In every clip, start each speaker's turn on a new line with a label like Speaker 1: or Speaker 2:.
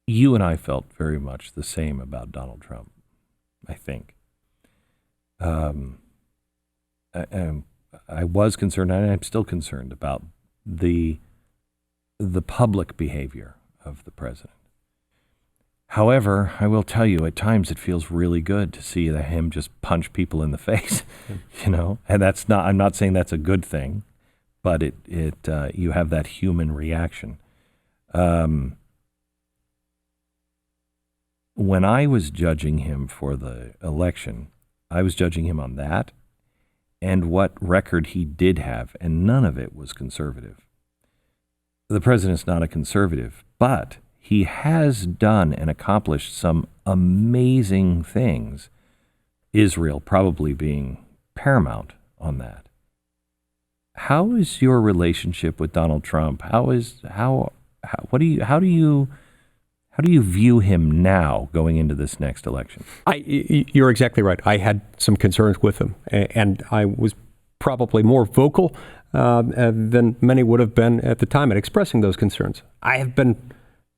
Speaker 1: you and I felt very much the same about Donald Trump, I think. I was concerned, and I'm still concerned about the public behavior of the president. However, I will tell you, at times it feels really good to see him just punch people in the face, and that's not, I'm not saying that's a good thing, but you have that human reaction. When I was judging him for the election, I was judging him on that and what record he did have, and none of it was conservative. The president's not a conservative, but he has done and accomplished some amazing things, Israel probably being paramount on that. How is your relationship with Donald Trump? How do you view him now going into this next election?
Speaker 2: You're exactly right. I had some concerns with him, and I was probably more vocal than many would have been at the time at expressing those concerns. I have been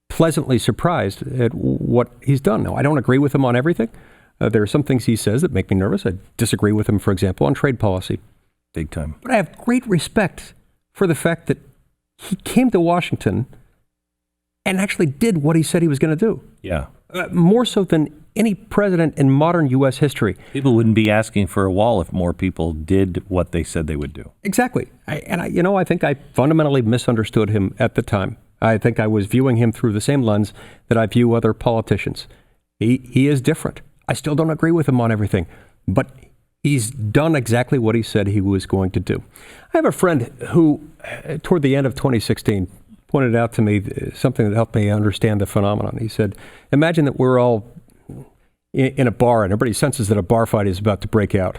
Speaker 2: pleasantly surprised at what he's done. Now, I don't agree with him on everything. There are some things he says that make me nervous. I disagree with him, for example, on trade policy.
Speaker 1: Big time.
Speaker 2: But I have great respect for the fact that he came to Washington and actually did what he said he was going to do.
Speaker 1: Yeah.
Speaker 2: More so than any president in modern U.S. history.
Speaker 1: People wouldn't be asking for a wall if more people did what they said they would do.
Speaker 2: Exactly. I think I fundamentally misunderstood him at the time. I think I was viewing him through the same lens that I view other politicians. He is different. I still don't agree with him on everything, but he's done exactly what he said he was going to do. I have a friend who, toward the end of 2016, pointed out to me something that helped me understand the phenomenon. He said, imagine that we're all in a bar and everybody senses that a bar fight is about to break out.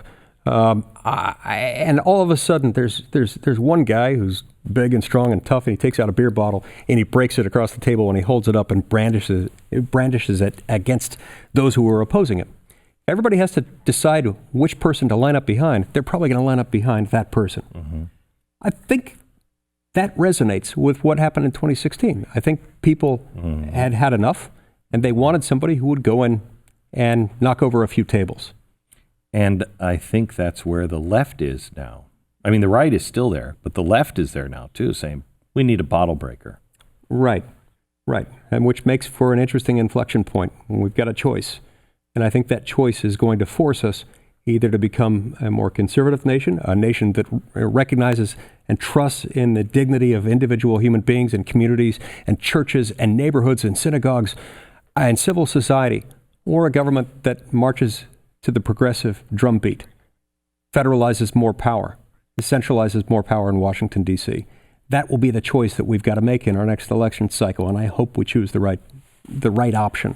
Speaker 2: And all of a sudden there's one guy who's big and strong and tough, and he takes out a beer bottle and he breaks it across the table and he holds it up and brandishes it against those who are opposing him. Everybody has to decide which person to line up behind. They're probably going to line up behind that person. Mm-hmm. I think that resonates with what happened in 2016. I think people had had enough, and they wanted somebody who would go in and knock over a few tables.
Speaker 1: And I think that's where the left is now. I mean, the right is still there, but the left is there now, too, saying, we need a bottle breaker.
Speaker 2: Right. And which makes for an interesting inflection point when we've got a choice. And I think that choice is going to force us either to become a more conservative nation, a nation that recognizes and trusts in the dignity of individual human beings and communities and churches and neighborhoods and synagogues and civil society, or a government that marches to the progressive drumbeat, federalizes more power, centralizes more power in Washington, D.C. That will be the choice that we've got to make in our next election cycle, and I hope we choose the right option.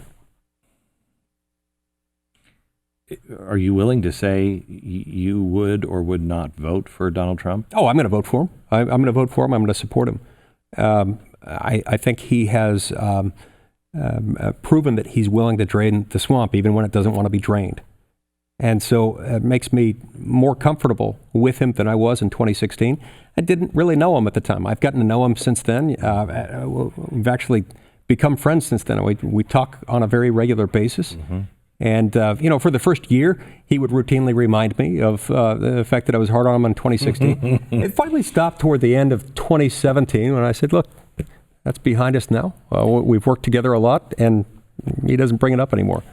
Speaker 1: Are you willing to say you would or would not vote for Donald Trump?
Speaker 2: Oh, I'm going to vote for him. I'm going to vote for him. I'm going to support him. I think he has proven that he's willing to drain the swamp even when it doesn't want to be drained. And so it makes me more comfortable with him than I was in 2016. I didn't really know him at the time. I've gotten to know him since then. We've actually become friends since then. We talk on a very regular basis. Mm-hmm. And, for the first year, he would routinely remind me of the fact that I was hard on him in 2016. It finally stopped toward the end of 2017 when I said, look, that's behind us now. We've worked together a lot, and he doesn't bring it up anymore.